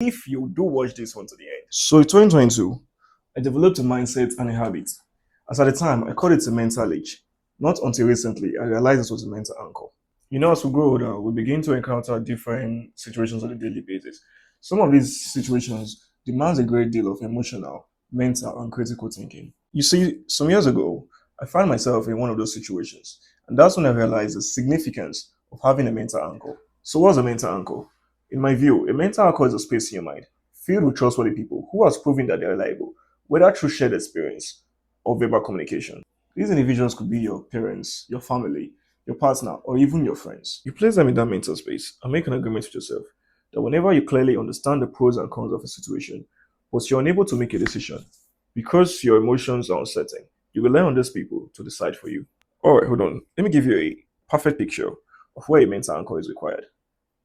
if you do watch this one to the end. So in 2022, I developed a mindset and a habit. As at the time, I called it a mental age. Not until recently, I realized it was a mental anchor. You know, as we grow older, we begin to encounter different situations on a daily basis. Some of these situations demands a great deal of emotional, mental, and critical thinking. You see, some years ago, I found myself in one of those situations, and that's when I realized the significance of having a mental anchor. So, what's a mental anchor? In my view, a mental anchor is a space in your mind filled with trustworthy people who has proven that they're reliable, whether through shared experience or verbal communication. These individuals could be your parents, your family, your partner, or even your friends. You place them in that mental space and make an agreement with yourself that whenever you clearly understand the pros and cons of a situation, but you're unable to make a decision because your emotions are uncertain, you rely on these people to decide for you. All right, hold on. Let me give you a perfect picture of where a mental anchor is required.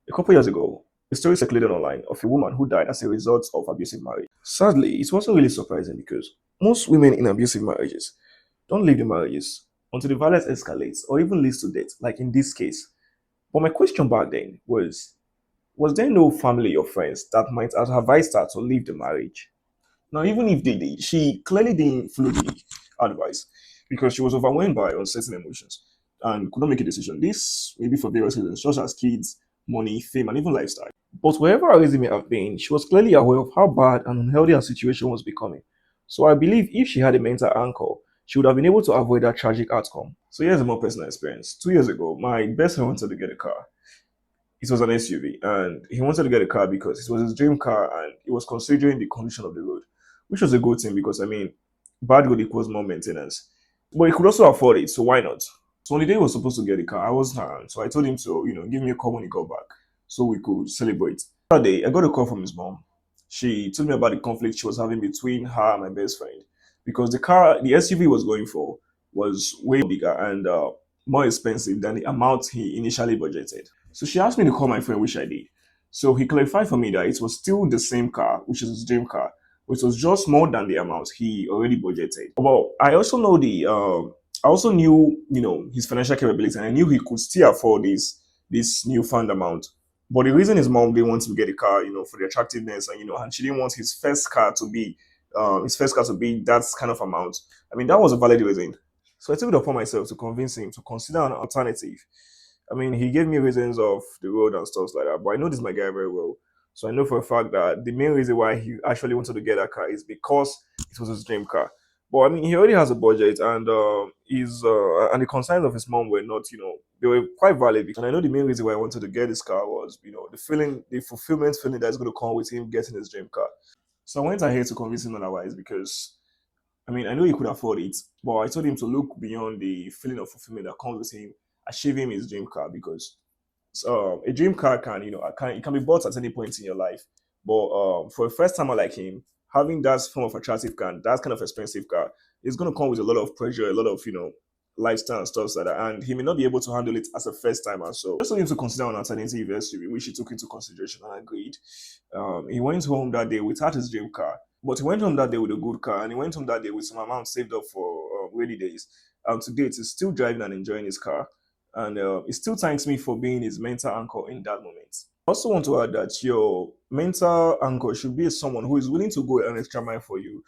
A couple years ago, a story circulated online of a woman who died as a result of abusive marriage. Sadly, it wasn't really surprising because most women in abusive marriages don't leave the marriages until the violence escalates or even leads to death, like in this case. But my question back then was there no family or friends that might have advised her to leave the marriage? Now, even if they did, she clearly didn't follow the advice because she was overwhelmed by uncertain emotions and could not make a decision. This may be for various reasons, such as kids, money, fame, and even lifestyle. But wherever her reason may have been, she was clearly aware of how bad and unhealthy her situation was becoming. So I believe if she had a mental anchor, she would have been able to avoid that tragic outcome. So here's a more personal experience. 2 years ago, my best friend wanted to get a car. It was an SUV, and he wanted to get a car because it was his dream car, and he was considering the condition of the road, which was a good thing because I mean, bad road equals more maintenance. But he could also afford it, so why not? So on the day he was supposed to get the car, I wasn't around, so I told him to, give me a call when he got back, so we could celebrate. That day, I got a call from his mom. She told me about the conflict she was having between her and my best friend because the SUV was going for, was way bigger and more expensive than the amount he initially budgeted. So she asked me to call my friend, which I did. So he clarified for me that it was still the same car, which is his dream car, which was just more than the amount he already budgeted. But I also knew, his financial capability, and I knew he could still afford this newfound amount. But the reason his mom didn't want to get a car, for the attractiveness, and she didn't want his first car to be that kind of amount. I mean, that was a valid reason. So I took it upon myself to convince him to consider an alternative. I mean, he gave me reasons of the road and stuff like that, but I know this my guy very well. So I know for a fact that the main reason why he actually wanted to get that car is because it was his dream car. But I mean, he already has a budget, and the concerns of his mom were not, they were quite valid. And I know the main reason why I wanted to get this car was, the fulfillment feeling that's going to come with him getting his dream car. So I went ahead to convince him otherwise because I mean, I know he could afford it, but I told him to look beyond the feeling of fulfillment that comes with him achieving his dream car because a dream car can, it can be bought at any point in your life. But for a first timer like him, having that form of attractive car, that kind of expensive car, is going to come with a lot of pressure, a lot of, lifestyle and stuff like that. And he may not be able to handle it as a first timer. So I just told him to consider an alternative SUV, which he took into consideration and agreed. He went home that day without his dream car, but he went home that day with a good car, and he went home that day with some amount saved up for rainy days. To date, he's still driving and enjoying his car, and he still thanks me for being his mental anchor in that moment. I also want to add that your mental anchor should be someone who is willing to go an extra mile for you,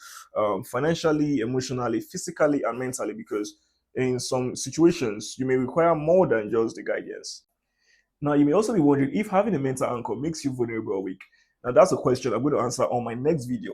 financially, emotionally, physically, and mentally, because in some situations you may require more than just the guidance. Now, you may also be wondering if having a mental anchor makes you vulnerable or weak. Now, that's a question I'm going to answer on my next video.